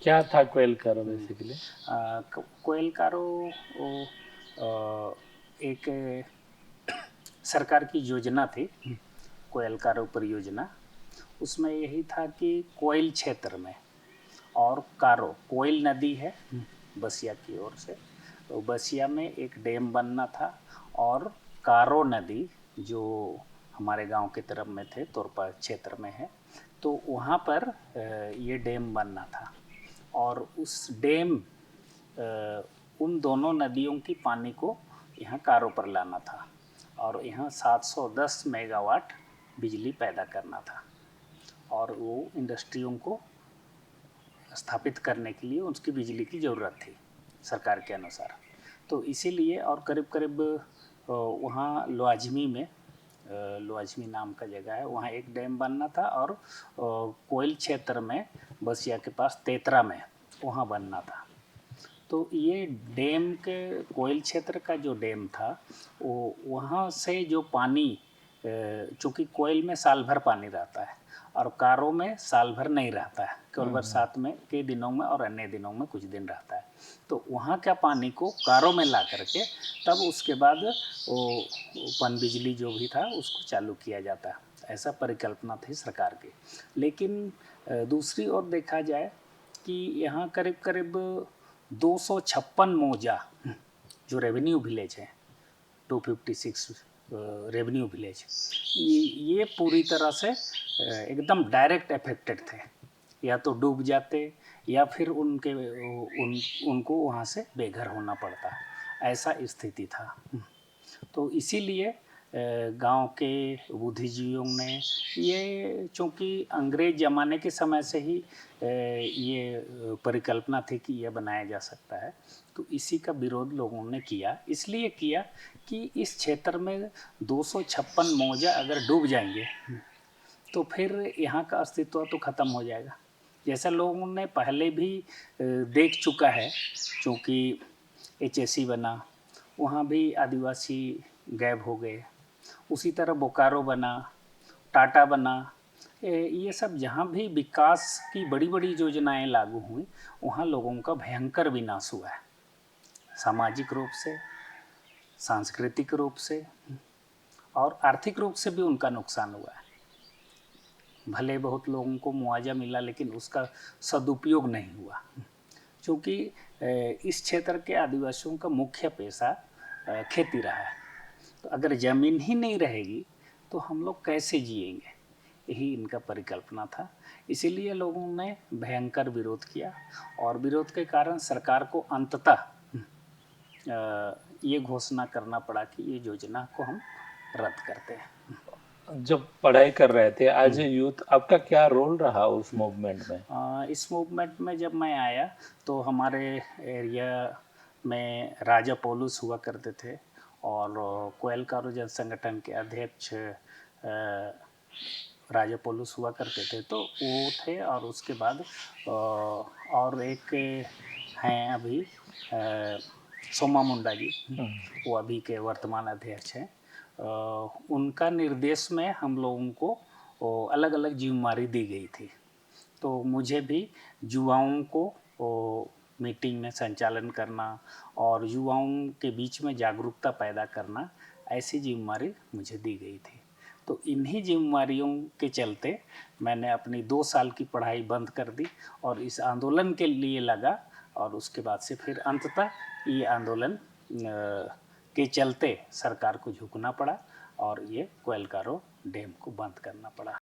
क्या था कोयल कारो बेसिकली? कोयल कारो वो एक सरकार की योजना थी, कोयल कारो परियोजना। उसमें यही था कि कोयल क्षेत्र में और कारो, कोयल नदी है बसिया की ओर से, तो बसिया में एक डैम बनना था। और कारो नदी जो हमारे गांव के तरफ में थे, तोरपा क्षेत्र में है, तो वहाँ पर ये डैम बनना था। और उस डैम उन दोनों नदियों की पानी को यहाँ कारो पर लाना था और यहाँ 710 मेगावाट बिजली पैदा करना था। और वो इंडस्ट्रियों को स्थापित करने के लिए उसकी बिजली की ज़रूरत थी सरकार के अनुसार। तो इसीलिए और करीब करीब वहाँ लुआजमी में, लुआजमी नाम का जगह है, वहाँ एक डैम बनना था। और कोयल क्षेत्र में बसिया के पास तेतरा में वहाँ बनना था। तो ये डैम के कोयल क्षेत्र का जो डैम था वो वहाँ से जो पानी, चूँकि कोयल में साल भर पानी रहता है और कारो में साल भर नहीं रहता है, केवल बरसात में के दिनों में और अन्य दिनों में कुछ दिन रहता है। तो वहाँ क्या पानी को कारो में ला करके तब उसके बाद वो पन बिजली जो भी था उसको चालू किया जाता है, ऐसा परिकल्पना थी सरकार की। लेकिन दूसरी ओर देखा जाए कि यहाँ करीब करीब 256 मौजा जो रेवेन्यू विलेज है, 256 रेवेन्यू विलेज, ये पूरी तरह से एकदम डायरेक्ट अफेक्टेड थे। या तो डूब जाते या फिर उनको वहाँ से बेघर होना पड़ता, ऐसा स्थिति था। तो इसीलिए गांव के बुद्धिजीवियों ने ये, चूँकि अंग्रेज ज़माने के समय से ही ये परिकल्पना थी कि यह बनाया जा सकता है, तो इसी का विरोध लोगों ने किया। इसलिए किया कि इस क्षेत्र में 256 मौजा अगर डूब जाएंगे तो फिर यहाँ का अस्तित्व तो ख़त्म हो जाएगा, जैसा लोगों ने पहले भी देख चुका है। क्योंकि HSC बना, वहाँ भी आदिवासी गायब हो गए। उसी तरह बोकारो बना, टाटा बना, ये सब जहाँ भी विकास की बड़ी बड़ी योजनाएं लागू हुई वहाँ लोगों का भयंकर विनाश हुआ है, सामाजिक रूप से, सांस्कृतिक रूप से और आर्थिक रूप से भी उनका नुकसान हुआ है। भले बहुत लोगों को मुआवजा मिला लेकिन उसका सदुपयोग नहीं हुआ, क्योंकि इस क्षेत्र के आदिवासियों का मुख्य पेशा खेती रहा है। तो अगर ज़मीन ही नहीं रहेगी तो हम लोग कैसे जिएंगे, यही इनका परिकल्पना था। इसीलिए लोगों ने भयंकर विरोध किया और विरोध के कारण सरकार को अंततः ये घोषणा करना पड़ा कि ये योजना को हम रद्द करते हैं। जब पढ़ाई कर रहे थे एज ए यूथ, आपका क्या रोल रहा उस मूवमेंट में? इस मूवमेंट में जब मैं आया तो हमारे एरिया में राजा पोलूस हुआ करते थे और कोयल कारो जन संगठन के अध्यक्ष राजा पोलूस हुआ करते थे, तो वो थे। और उसके बाद और एक हैं अभी सोमा मुंडा जी, वो अभी के वर्तमान अध्यक्ष हैं। उनका निर्देश में हम लोगों को अलग अलग जिम्मेदारी दी गई थी। तो मुझे भी युवाओं को मीटिंग में संचालन करना और युवाओं के बीच में जागरूकता पैदा करना, ऐसी जिम्मेदारी मुझे दी गई थी। तो इन्हीं जिम्मेदारियों के चलते मैंने अपनी 2 साल की पढ़ाई बंद कर दी और इस आंदोलन के लिए लगा। और उसके बाद से फिर अंततः ये आंदोलन के चलते सरकार को झुकना पड़ा और ये कोयल कारो डैम को बंद करना पड़ा।